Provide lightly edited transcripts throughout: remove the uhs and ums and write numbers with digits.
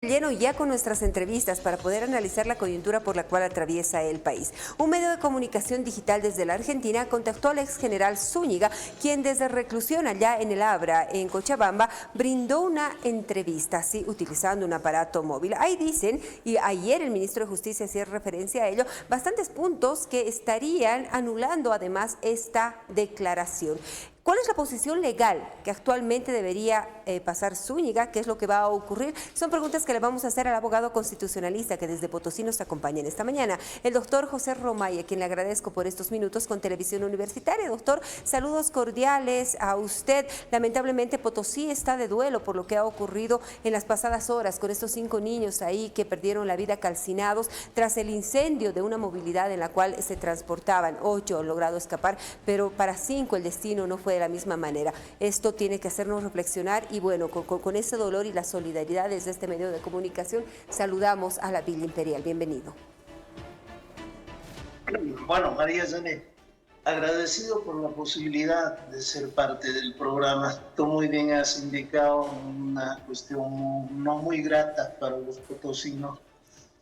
Lleno ya con nuestras entrevistas para poder analizar la coyuntura por la cual atraviesa el país. Un medio de comunicación digital desde la Argentina contactó al ex general Zúñiga, quien desde reclusión allá en el Abra, en Cochabamba, brindó una entrevista, así utilizando un aparato móvil. Ahí dicen, y ayer el ministro de Justicia hacía referencia a ello, bastantes puntos que estarían anulando además esta declaración. ¿Cuál es la posición legal que actualmente debería pasar Zúñiga? ¿Qué es lo que va a ocurrir? Son preguntas que le vamos a hacer al abogado constitucionalista que desde Potosí nos acompaña en esta mañana, el doctor José Romay, a quien le agradezco por estos minutos con Televisión Universitaria. Doctor, saludos cordiales a usted. Lamentablemente Potosí está de duelo por lo que ha ocurrido en las pasadas horas con estos 5 niños ahí que perdieron la vida calcinados tras el incendio de una movilidad en la cual se transportaban. 8 han logrado escapar, pero para 5 el destino no fue de la misma manera. Esto tiene que hacernos reflexionar y bueno, con ese dolor y la solidaridad desde este medio de comunicación, saludamos a la Villa Imperial. Bienvenido. Bueno, María Janet, agradecido por la posibilidad de ser parte del programa. Tú muy bien has indicado una cuestión no muy grata para los potosinos.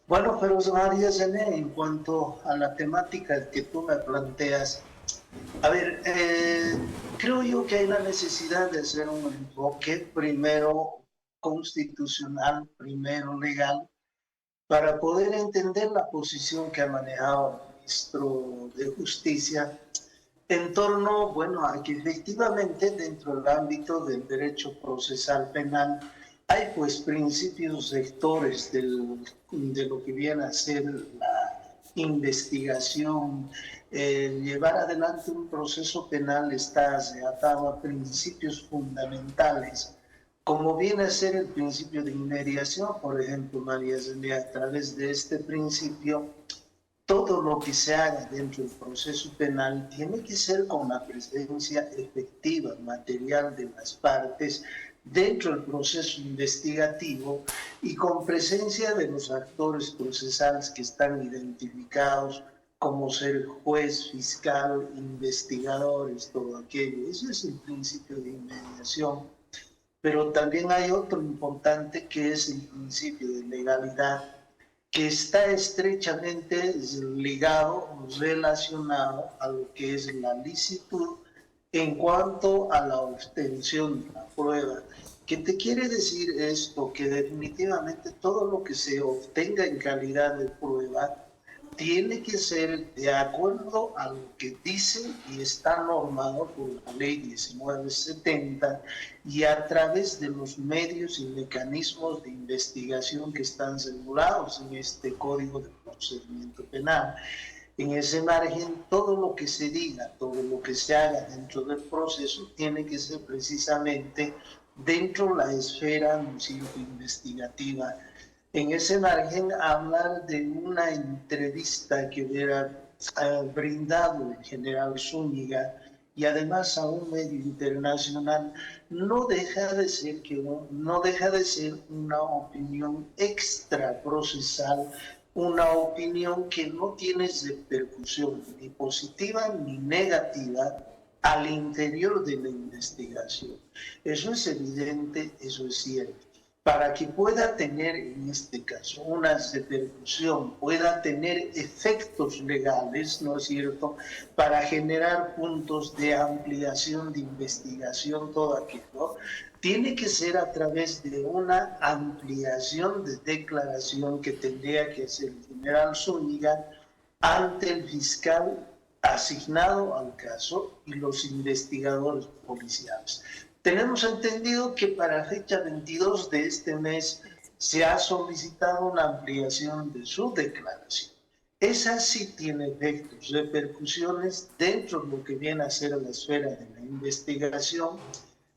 Bueno, pero María Janet, en cuanto a la temática que tú me planteas, a ver, creo yo que hay la necesidad de hacer un enfoque primero constitucional, primero legal, para poder entender la posición que ha manejado el ministro de Justicia en torno, bueno, a que efectivamente dentro del ámbito del derecho procesal penal hay pues principios rectores de lo que viene a ser la investigación. Llevar adelante un proceso penal está atado a principios fundamentales, como viene a ser el principio de inmediación, por ejemplo, María Zelia, a través de este principio, todo lo que se haga dentro del proceso penal tiene que ser con la presencia efectiva, material de las partes dentro del proceso investigativo y con presencia de los actores procesales que están identificados como ser juez, fiscal, investigadores, todo aquello. Ese es el principio de inmediación. Pero también hay otro importante que es el principio de legalidad, que está estrechamente ligado, relacionado a lo que es la licitud en cuanto a la obtención de la prueba. ¿Qué te quiere decir esto? Que definitivamente todo lo que se obtenga en calidad de prueba tiene que ser de acuerdo a lo que dice y está normado por la ley 1970 y a través de los medios y mecanismos de investigación que están regulados en este Código de Procedimiento Penal. En ese margen, todo lo que se diga, todo lo que se haga dentro del proceso tiene que ser precisamente dentro de la esfera, ¿no es cierto?, investigativa. En ese margen, hablar de una entrevista que hubiera brindado el general Zúñiga y además a un medio internacional no deja de ser una opinión extraprocesal, una opinión que no tiene repercusión ni positiva ni negativa al interior de la investigación. Eso es evidente, eso es cierto. Para que pueda tener, en este caso, una repercusión, pueda tener efectos legales, ¿no es cierto?, para generar puntos de ampliación de investigación, todo aquello, tiene que ser a través de una ampliación de declaración que tendría que hacer el general Zúñiga ante el fiscal asignado al caso y los investigadores policiales. Tenemos entendido que para fecha 22 de este mes se ha solicitado una ampliación de su declaración. Esa sí tiene efectos, repercusiones dentro de lo que viene a ser la esfera de la investigación.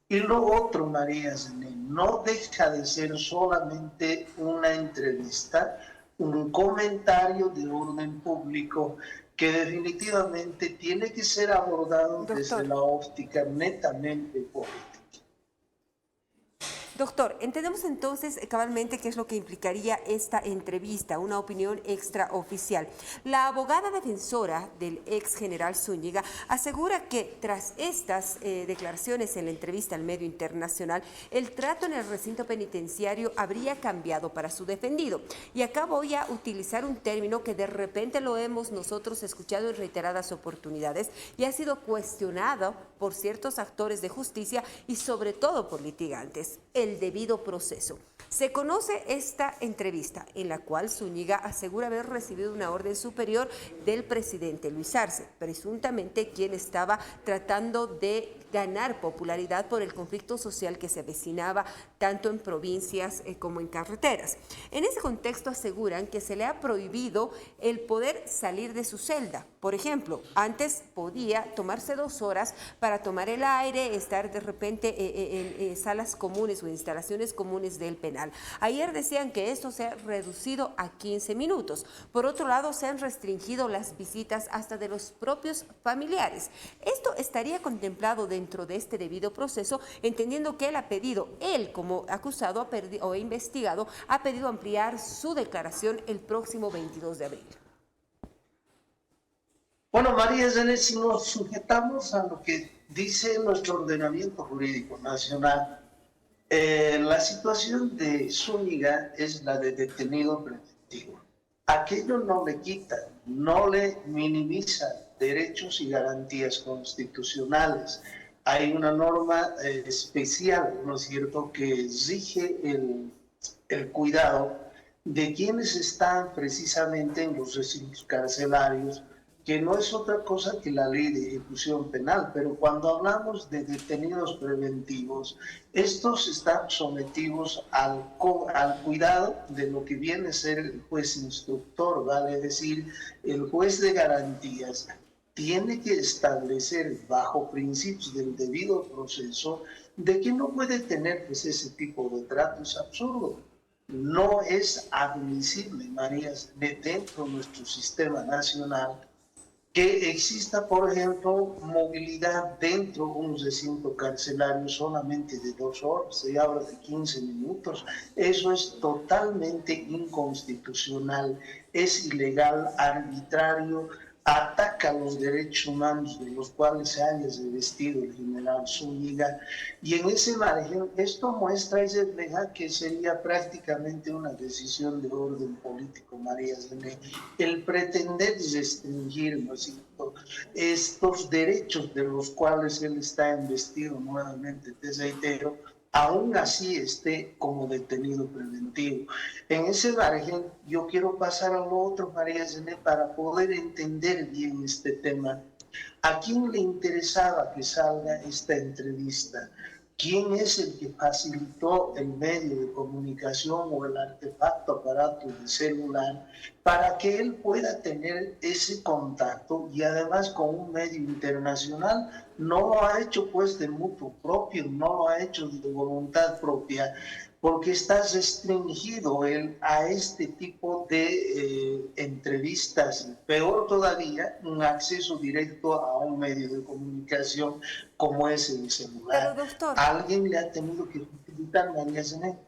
Y lo otro, María Zené, no deja de ser solamente una entrevista, un comentario de orden público que definitivamente tiene que ser abordado desde la óptica netamente política. Doctor, entendemos entonces cabalmente qué es lo que implicaría esta entrevista, una opinión extraoficial. La abogada defensora del ex general Zúñiga asegura que tras estas declaraciones en la entrevista al medio internacional, el trato en el recinto penitenciario habría cambiado para su defendido. Y acá voy a utilizar un término que de repente lo hemos nosotros escuchado en reiteradas oportunidades y ha sido cuestionado por ciertos actores de justicia y sobre todo por litigantes: el debido proceso. Se conoce esta entrevista en la cual Zúñiga asegura haber recibido una orden superior del presidente Luis Arce, presuntamente quien estaba tratando de ganar popularidad por el conflicto social que se avecinaba tanto en provincias como en carreteras. En ese contexto aseguran que se le ha prohibido el poder salir de su celda. Por ejemplo, antes podía tomarse 2 horas para tomar el aire, estar de repente en salas comunes o instalaciones comunes del penal. Ayer decían que esto se ha reducido a 15 minutos. Por otro lado, se han restringido las visitas hasta de los propios familiares. Esto estaría contemplado dentro de este debido proceso, entendiendo que él como acusado o investigado, ha pedido ampliar su declaración el próximo 22 de abril. Bueno, María Zené, si nos sujetamos a lo que dice nuestro ordenamiento jurídico nacional, la situación de Zúñiga es la de detenido preventivo. Aquello no le quita, no le minimiza derechos y garantías constitucionales. Hay una norma especial, ¿no es cierto?, que exige el cuidado de quienes están precisamente en los recintos carcelarios, que no es otra cosa que la ley de ejecución penal, pero cuando hablamos de detenidos preventivos, estos están sometidos al cuidado de lo que viene a ser el juez instructor, vale decir, el juez de garantías tiene que establecer bajo principios del debido proceso de que no puede tener pues, ese tipo de trato. Es absurdo. No es admisible, María, dentro de nuestro sistema nacional, que exista, por ejemplo, movilidad dentro de un recinto carcelario solamente de 2 horas, se habla de 15 minutos. Eso es totalmente inconstitucional, es ilegal, arbitrario, ataca los derechos humanos de los cuales se haya revestido el general Zúñiga, y en ese margen esto muestra y refleja que sería prácticamente una decisión de orden político, María Zené, el pretender restringir, ¿no es cierto?, estos derechos de los cuales él está investido nuevamente, te reitero, aún así esté como detenido preventivo. En ese margen, yo quiero pasar a lo otro, María Zené, para poder entender bien este tema. ¿A quién le interesaba que salga esta entrevista? ¿Quién es el que facilitó el medio de comunicación o el artefacto, aparato de celular, para que él pueda tener ese contacto y además con un medio internacional? No lo ha hecho pues de mutuo propio, no lo ha hecho de voluntad propia, porque está restringido él a este tipo de entrevistas, peor todavía, un acceso directo a un medio de comunicación como es el celular. Pero doctor, Alguien le ha tenido que facilitar, María Zené.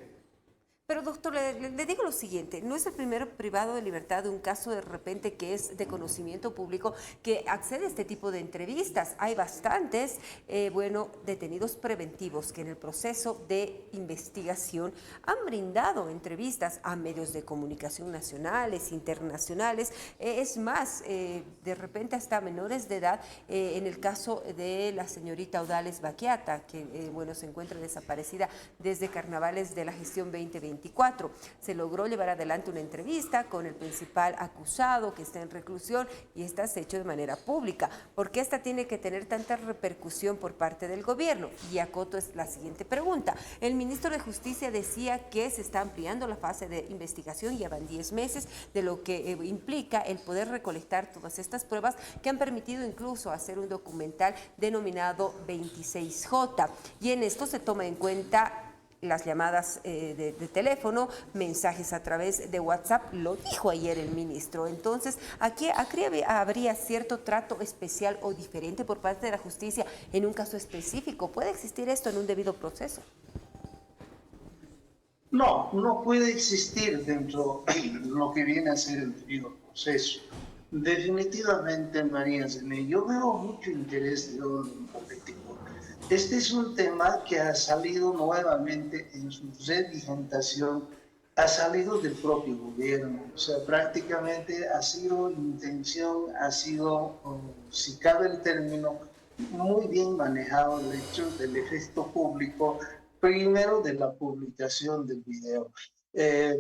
Pero doctor, le digo lo siguiente, no es el primer privado de libertad de un caso de repente que es de conocimiento público que accede a este tipo de entrevistas. Hay bastantes, detenidos preventivos que en el proceso de investigación han brindado entrevistas a medios de comunicación nacionales, internacionales, es más, de repente hasta menores de edad, en el caso de la señorita Odales Baquiata, que se encuentra desaparecida desde carnavales de la gestión 2020. Se logró llevar adelante una entrevista con el principal acusado que está en reclusión y esta se ha hecho de manera pública. ¿Por qué esta tiene que tener tanta repercusión por parte del gobierno? Y acoto es la siguiente pregunta. El ministro de Justicia decía que se está ampliando la fase de investigación, ya van 10 meses, de lo que implica el poder recolectar todas estas pruebas que han permitido incluso hacer un documental denominado 26J. Y en esto se toma en cuenta las llamadas de teléfono, mensajes a través de WhatsApp, lo dijo ayer el ministro. Entonces, aquí habría cierto trato especial o diferente por parte de la justicia en un caso específico. ¿Puede existir esto en un debido proceso? No, no puede existir dentro de lo que viene a ser el debido proceso. Definitivamente, María Zené, yo veo mucho interés de orden político. Este es un tema que ha salido nuevamente en su revigentación, ha salido del propio gobierno. O sea, prácticamente ha sido intención, ha sido, si cabe el término, muy bien manejado el hecho del efecto público primero de la publicación del video.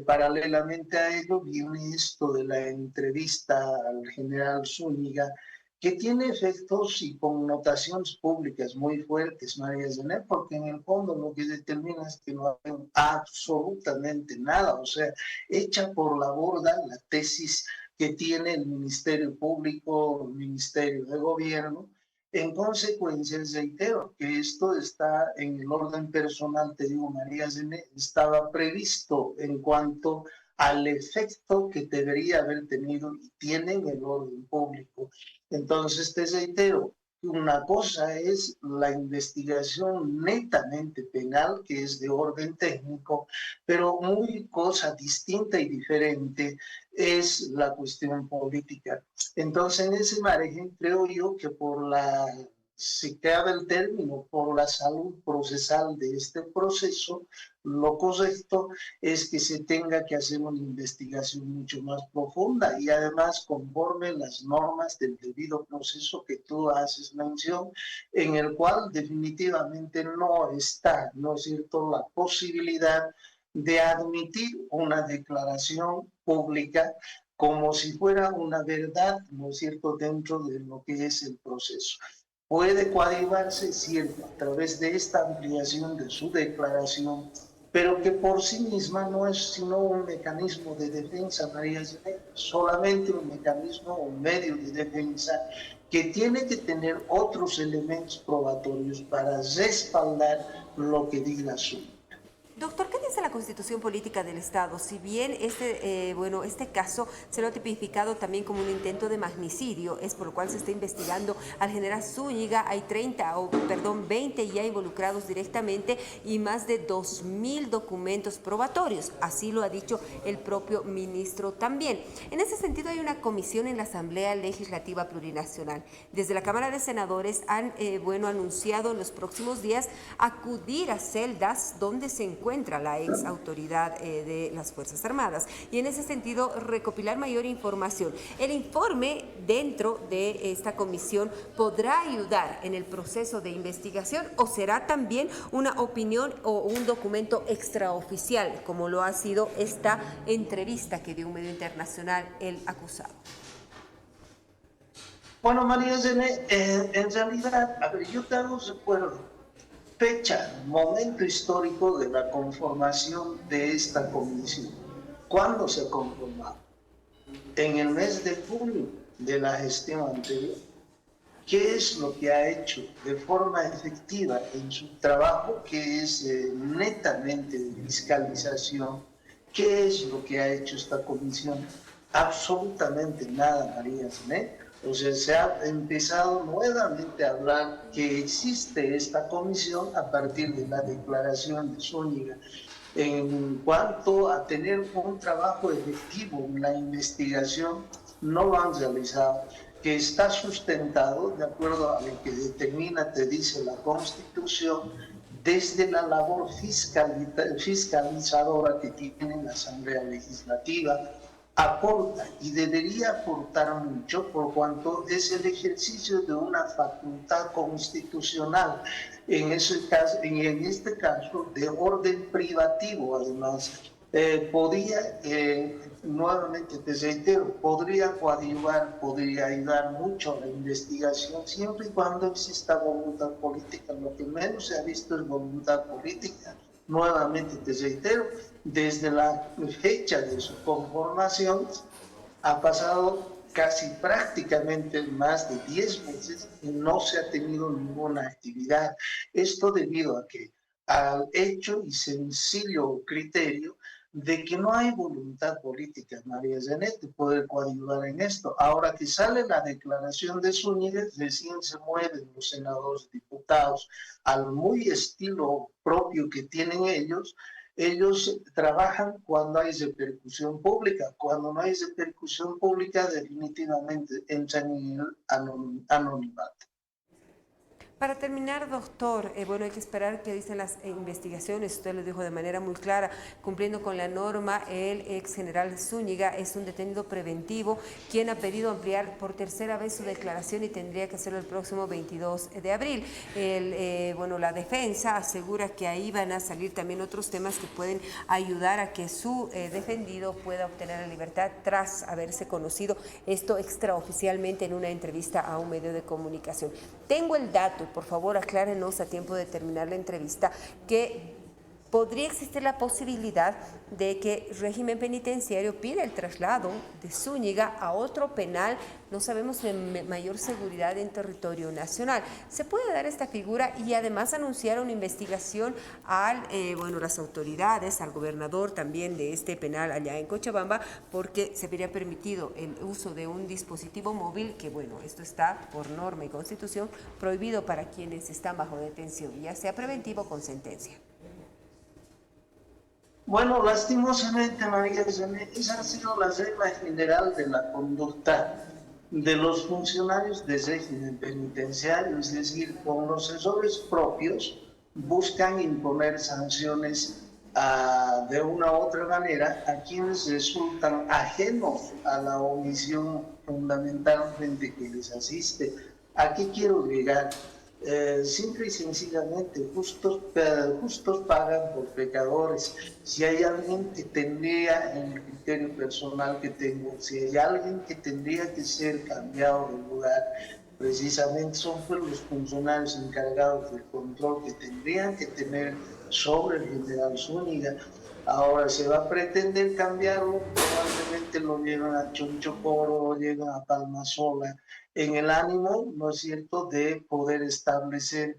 Paralelamente a ello viene esto de la entrevista al general Zúñiga, que tiene efectos y connotaciones públicas muy fuertes, María Zené, porque en el fondo lo que determina es que no hay absolutamente nada, o sea, echa por la borda la tesis que tiene el Ministerio Público, el Ministerio de Gobierno. En consecuencia, reitero que esto está en el orden personal, te digo, María Zené, estaba previsto en cuanto al efecto que debería haber tenido y tiene en el orden público. Entonces, te reitero, una cosa es la investigación netamente penal, que es de orden técnico, pero muy cosa distinta y diferente es la cuestión política. Entonces, en ese margen, creo yo que por la, si cabe el término, por la salud procesal de este proceso, lo correcto es que se tenga que hacer una investigación mucho más profunda y además conforme las normas del debido proceso que tú haces mención, en el cual definitivamente no está, ¿no es cierto?, la posibilidad de admitir una declaración pública como si fuera una verdad, ¿no es cierto?, dentro de lo que es el proceso. Puede coadyuvarse, cierto, a través de esta ampliación de su declaración, pero que por sí misma no es sino un mecanismo de defensa, María Zené, solamente un mecanismo, un medio de defensa que tiene que tener otros elementos probatorios para respaldar lo que diga su. Doctor, ¿qué dice la Constitución Política del Estado? Si bien este caso se lo ha tipificado también como un intento de magnicidio, es por lo cual se está investigando al general Zúñiga, hay 20 ya involucrados directamente y más de 2.000 documentos probatorios, así lo ha dicho el propio ministro también. En ese sentido hay una comisión en la Asamblea Legislativa Plurinacional. Desde la Cámara de Senadores han anunciado en los próximos días acudir a celdas donde se encuentra la ex autoridad de las Fuerzas Armadas y en ese sentido recopilar mayor información. El informe dentro de esta comisión podrá ayudar en el proceso de investigación o será también una opinión o un documento extraoficial, como lo ha sido esta entrevista que dio un medio internacional el acusado. Bueno, María Zené, en realidad, a ver, yo te hago recuerdo fecha, momento histórico de la conformación de esta comisión. ¿Cuándo se conformó? En el mes de junio de la gestión anterior. ¿Qué es lo que ha hecho de forma efectiva en su trabajo, que es netamente de fiscalización? ¿Qué es lo que ha hecho esta comisión? Absolutamente nada, María Zené. O sea, se ha empezado nuevamente a hablar que existe esta comisión a partir de la declaración de Zúñiga. En cuanto a tener un trabajo efectivo en la investigación, no lo han realizado, que está sustentado, de acuerdo a lo que determina, te dice la Constitución, desde la labor fiscalizadora que tiene la Asamblea Legislativa, aporta y debería aportar mucho por cuanto es el ejercicio de una facultad constitucional, en este caso de orden privativo además. Nuevamente te reitero, podría coadyuvar, podría ayudar mucho a la investigación siempre y cuando exista voluntad política. Lo que menos se ha visto es voluntad política. Nuevamente te reitero, desde la fecha de su conformación ha pasado casi prácticamente más de 10 meses y no se ha tenido ninguna actividad. Esto debido a que al hecho y sencillo criterio de que no hay voluntad política, María Zenet, de poder coadyuvar en esto. Ahora que sale la declaración de Zúñiga, recién se mueven los senadores, diputados, al muy estilo propio que tienen ellos, Ellos trabajan cuando hay repercusión pública. Cuando no hay repercusión pública, definitivamente entran en el anonimato. Para terminar, doctor, bueno, hay que esperar qué dicen las investigaciones. Usted lo dijo de manera muy clara, cumpliendo con la norma, el ex general Zúñiga es un detenido preventivo, quien ha pedido ampliar por tercera vez su declaración y tendría que hacerlo el próximo 22 de abril. Bueno, la defensa asegura que ahí van a salir también otros temas que pueden ayudar a que su defendido pueda obtener la libertad tras haberse conocido esto extraoficialmente en una entrevista a un medio de comunicación. Tengo el dato, por favor aclárenos a tiempo de terminar la entrevista, que podría existir la posibilidad de que el régimen penitenciario pida el traslado de Zúñiga a otro penal, no sabemos, de mayor seguridad en territorio nacional. Se puede dar esta figura y además anunciar una investigación a las autoridades, al gobernador también de este penal allá en Cochabamba, porque se vería permitido el uso de un dispositivo móvil que, bueno, esto está por norma y constitución prohibido para quienes están bajo detención, ya sea preventivo o con sentencia. Bueno, lastimosamente, María, esa ha sido la regla general de la conducta de los funcionarios del régimen penitenciario, es decir, con los errores propios buscan imponer sanciones de una u otra manera a quienes resultan ajenos a la omisión fundamentalmente que les asiste. ¿A qué quiero llegar? Simple y sencillamente, justos pagan por pecadores. Si hay alguien que tendría, en el criterio personal que tengo, si hay alguien que tendría que ser cambiado de lugar, precisamente son los funcionarios encargados del control que tendrían que tener sobre el general Zúñiga. Ahora se va a pretender cambiarlo, probablemente lo llevan a Chonchocoro, lo llevan a Palmasola, en el ánimo, ¿no es cierto?, de poder establecer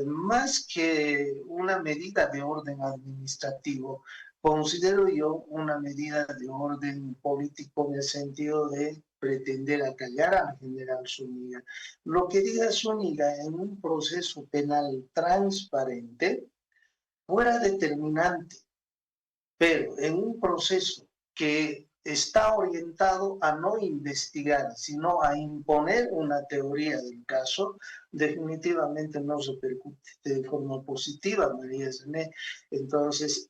más que una medida de orden administrativo, considero yo una medida de orden político en el sentido de pretender acallar al general Zúñiga. Lo que diga Zúñiga en un proceso penal transparente fuera determinante, pero en un proceso que está orientado a no investigar, sino a imponer una teoría del caso, definitivamente no repercute de forma positiva, María Zené. Entonces,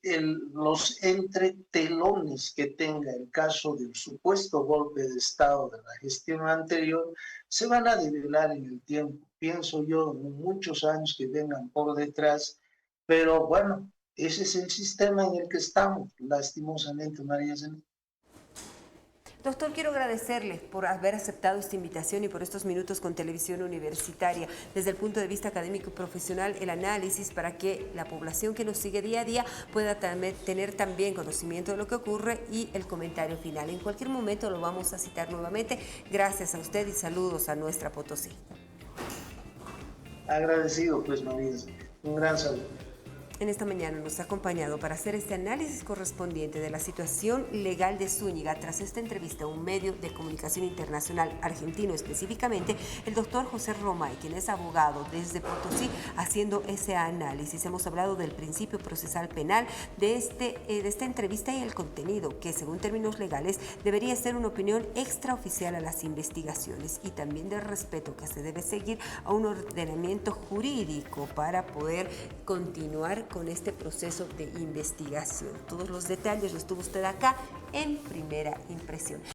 los entretelones que tenga el caso del supuesto golpe de Estado de la gestión anterior se van a develar en el tiempo, pienso yo, en muchos años que vengan por detrás, pero bueno, ese es el sistema en el que estamos, lastimosamente, María Zené. Doctor, quiero agradecerle por haber aceptado esta invitación y por estos minutos con Televisión Universitaria. Desde el punto de vista académico y profesional, el análisis para que la población que nos sigue día a día pueda tener también conocimiento de lo que ocurre y el comentario final. En cualquier momento lo vamos a citar nuevamente. Gracias a usted y saludos a nuestra Potosí. Agradecido, pues, María. Un gran saludo. En esta mañana nos ha acompañado para hacer este análisis correspondiente de la situación legal de Zúñiga tras esta entrevista a un medio de comunicación internacional argentino específicamente, el doctor José Romay, quien es abogado desde Potosí, haciendo ese análisis. Hemos hablado del principio procesal penal de esta entrevista y el contenido, que según términos legales debería ser una opinión extraoficial a las investigaciones y también del respeto que se debe seguir a un ordenamiento jurídico para poder continuar con este proceso de investigación. Todos los detalles los tuvo usted acá en Primera Impresión.